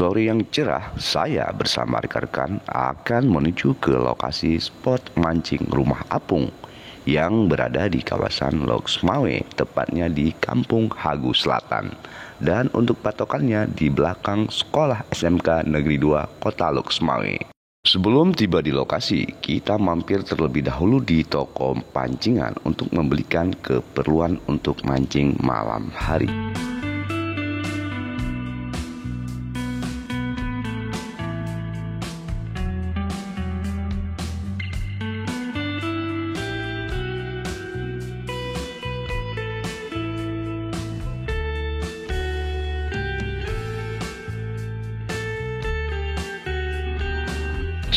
sore yang cerah, saya bersama rekan-rekan akan menuju ke lokasi spot mancing rumah apung yang berada di kawasan Loksmawe, tepatnya di Kampung Hagu Selatan. Dan untuk patokannya di belakang Sekolah SMK Negeri 2 Kota Loksmawe. Sebelum tiba di lokasi, kita mampir terlebih dahulu di toko pancingan untuk membelikan keperluan untuk mancing malam hari.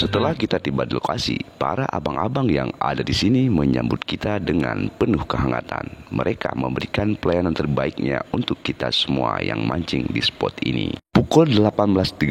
Setelah kita tiba di lokasi, para abang-abang yang ada di sini menyambut kita dengan penuh kehangatan. Mereka memberikan pelayanan terbaiknya untuk kita semua yang mancing di spot ini. Pukul 18.30,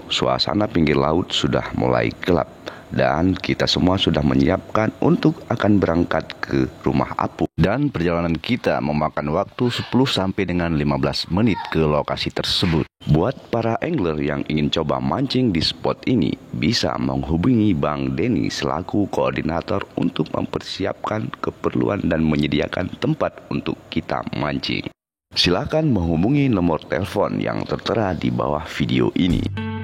suasana pinggir laut sudah mulai gelap dan kita semua sudah menyiapkan untuk akan berangkat ke rumah apung. Dan perjalanan kita memakan waktu 10 sampai dengan 15 menit ke lokasi tersebut. Buat para angler yang ingin coba mancing di spot ini, bisa menghubungi Bang Denny selaku koordinator untuk mempersiapkan keperluan dan menyediakan tempat untuk kita mancing. Silakan menghubungi nomor telepon yang tertera di bawah video ini.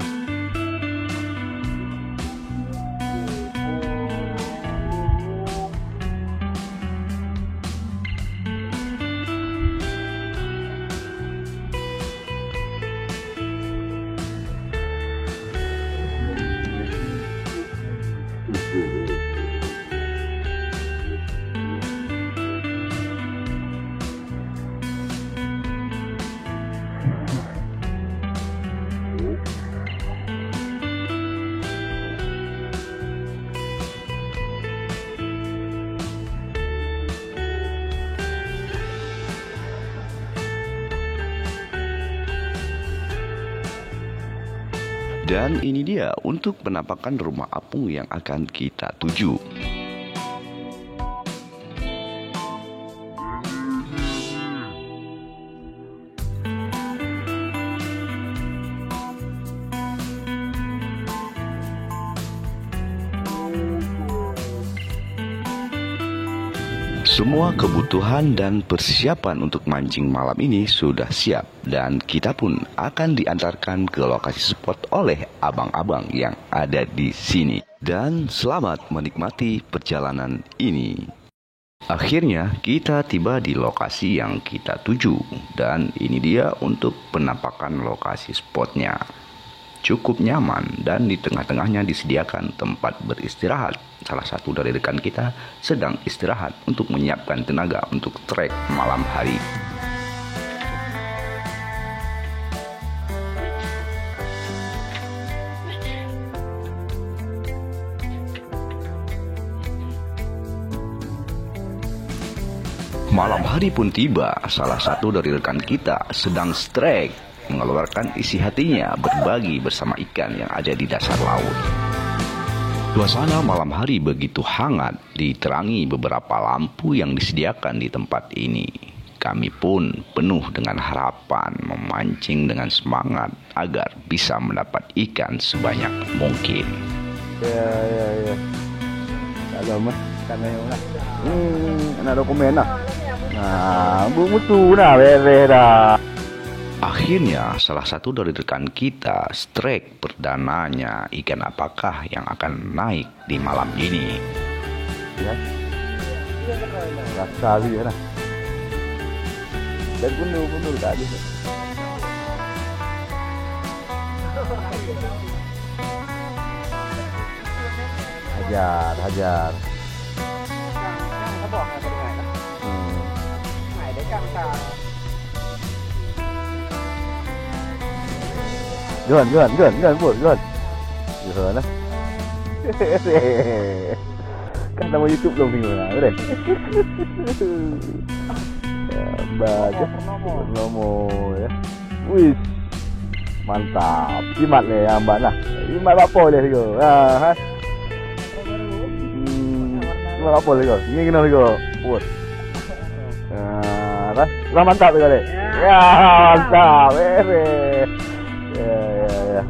Dan ini dia untuk penampakan rumah apung yang akan kita tuju. Semua kebutuhan dan persiapan untuk mancing malam ini sudah siap dan kita pun akan diantarkan ke lokasi spot oleh abang-abang yang ada di sini. Dan selamat menikmati perjalanan ini. Akhirnya kita tiba di lokasi yang kita tuju dan ini dia untuk penampakan lokasi spotnya. Cukup nyaman dan di tengah-tengahnya disediakan tempat beristirahat. Salah satu dari rekan kita sedang istirahat untuk menyiapkan tenaga untuk trek malam hari. Malam hari pun tiba, salah satu dari rekan kita sedang strike, mengeluarkan isi hatinya berbagi bersama ikan yang ada di dasar laut. Suasana malam hari begitu hangat, diterangi beberapa lampu yang disediakan di tempat ini. Kami pun penuh dengan harapan memancing dengan semangat agar bisa mendapat ikan sebanyak mungkin. Ya. Kalau mas, karena yang nak, ada dokumen lah. Nah, mutu dah, beres dah. Akhirnya salah satu dari rekan kita strike perdananya ikan apakah yang akan naik di malam ini. Ya. Rasa dia lah. Dan bundur tadi. Hajar.เขาบอกไงเป็นไงนะหายได้กลางตาGần buồn gần. Giờ đó. Kan nama YouTube dong tinggal nah, udah. Baca nomor ya. Wih. Mantap. Jimat le ambak nah. Jimat apa le juga. Ha. Jimat apa le juga. Ini kenal juga. Buat. Lah mantap juga le. Ya, mantap. Ya.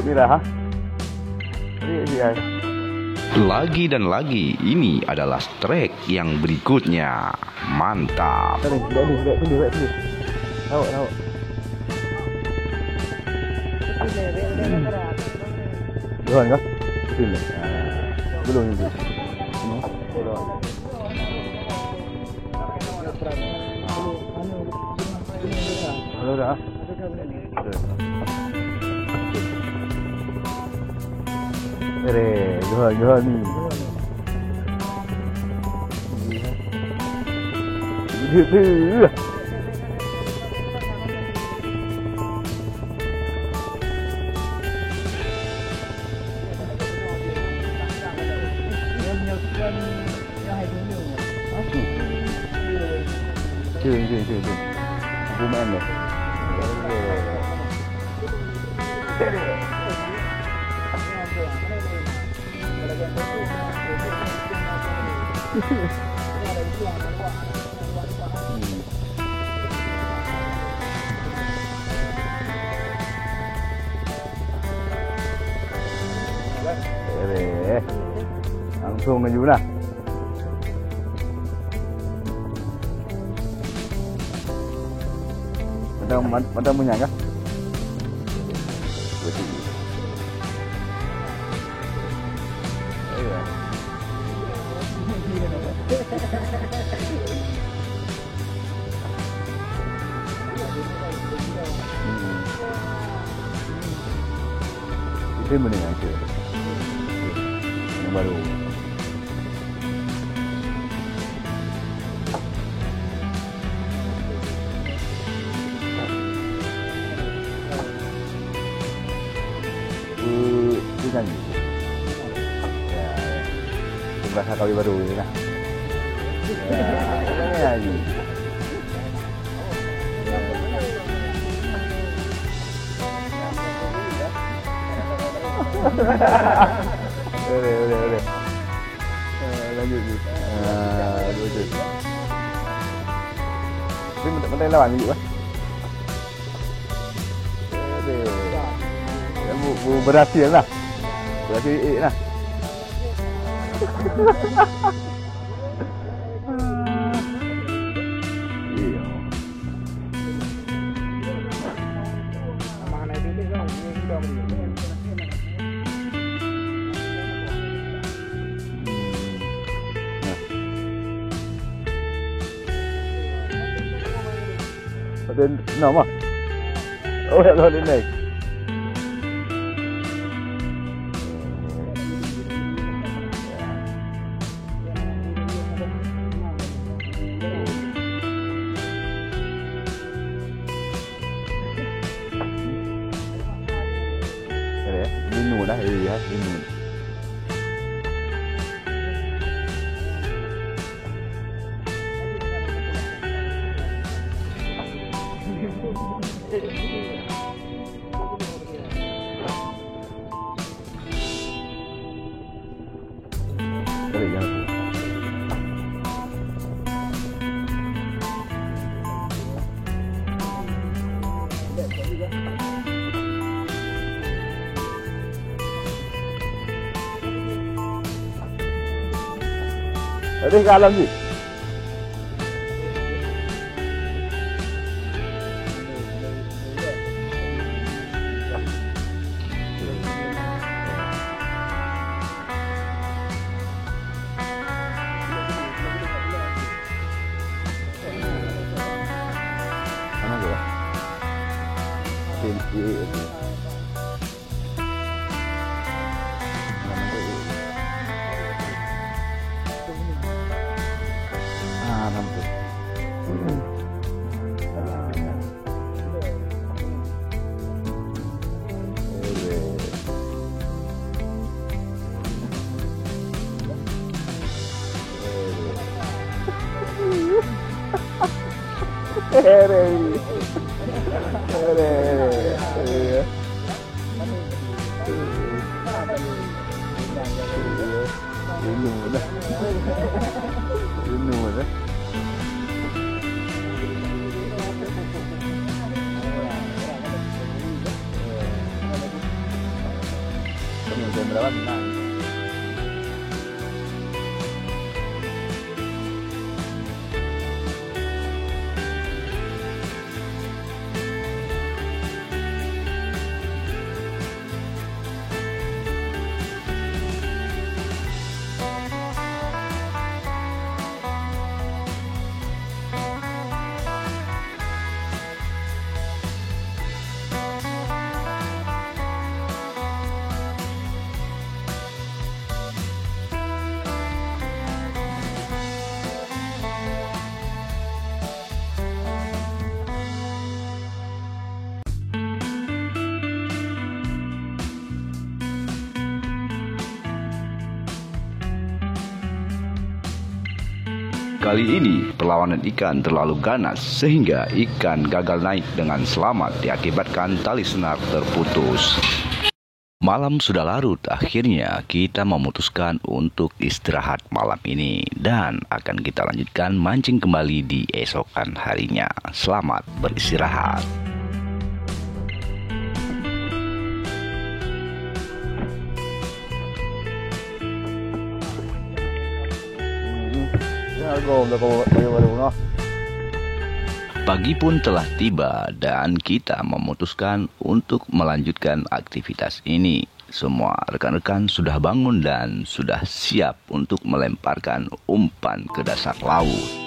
Merah, ha? Iya. Lagi dan lagi, ini adalah trek yang berikutnya. Mantap. Lihat. Tahu. Doan kah? Sini. Belum ini. Halo dah. Jual ni. Dia. Chưa. Bùm em này. Langsung aja lah. Mata punya kah? Iya. Itu mending aja. Yang baru. Nyanyi. Ya. Bahasa kali baru ini lah. Ya, nyanyi. Udah. Lanjut. Lanjut. Ini bentar lawan juga. Berhasil lah. Berhasil lah. Iya. Ada nama? Oh, ada ini. Dah iya ini. Ada kalam ni. Mana tu? Sini. dalam Minang. Kali ini perlawanan ikan terlalu ganas sehingga ikan gagal naik dengan selamat diakibatkan tali senar terputus. Malam sudah larut, akhirnya kita memutuskan untuk istirahat malam ini dan akan kita lanjutkan mancing kembali di esokan harinya. Selamat beristirahat. Pagi pun telah tiba dan kita memutuskan untuk melanjutkan aktivitas ini. Semua rekan-rekan sudah bangun dan sudah siap untuk melemparkan umpan ke dasar laut.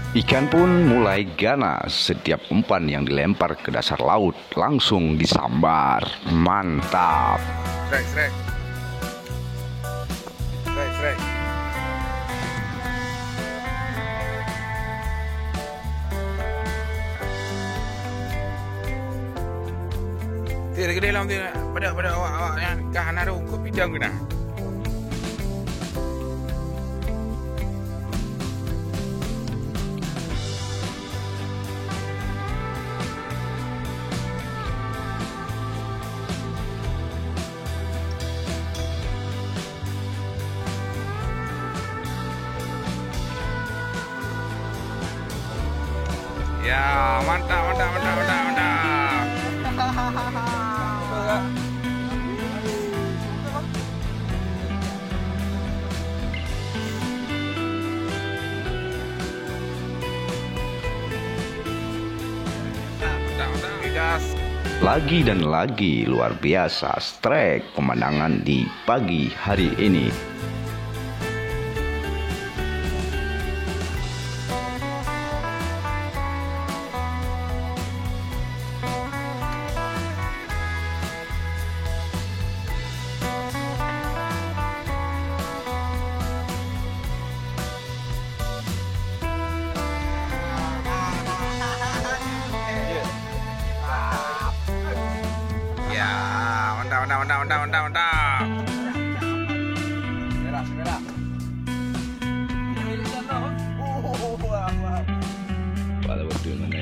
Ikan pun mulai ganas. Setiap umpan yang dilempar ke dasar laut langsung disambar. Mantap. Strike. Tidak gede lah, pada awak yang kahan ada ukut pijang kena. Ya, mantap. Lagi dan lagi luar biasa strike pemandangan di pagi hari ini. Mantap. Merah. Pada waktu mana?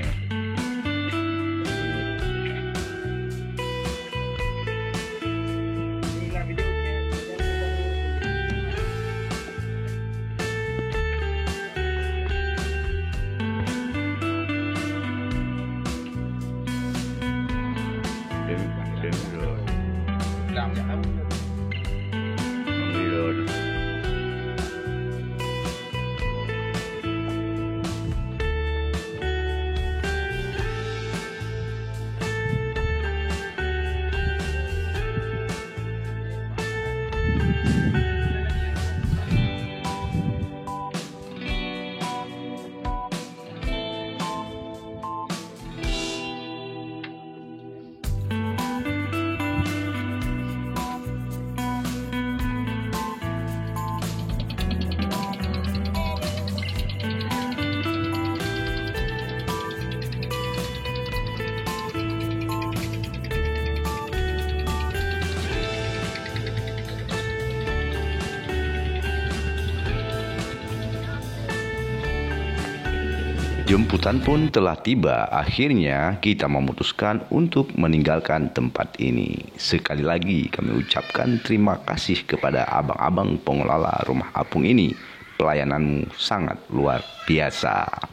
Jemputan pun telah tiba. Akhirnya kita memutuskan untuk meninggalkan tempat ini. Sekali lagi kami ucapkan terima kasih kepada abang-abang pengelola rumah apung ini. Pelayananmu sangat luar biasa.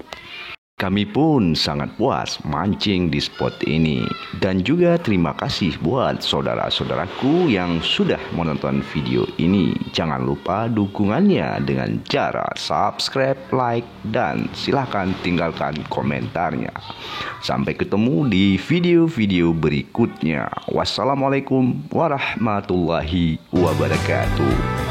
Kami pun sangat puas mancing di spot ini. Dan juga terima kasih buat saudara-saudaraku yang sudah menonton video ini. Jangan lupa dukungannya dengan cara subscribe, like, dan silahkan tinggalkan komentarnya. Sampai ketemu di video-video berikutnya. Wassalamualaikum warahmatullahi wabarakatuh.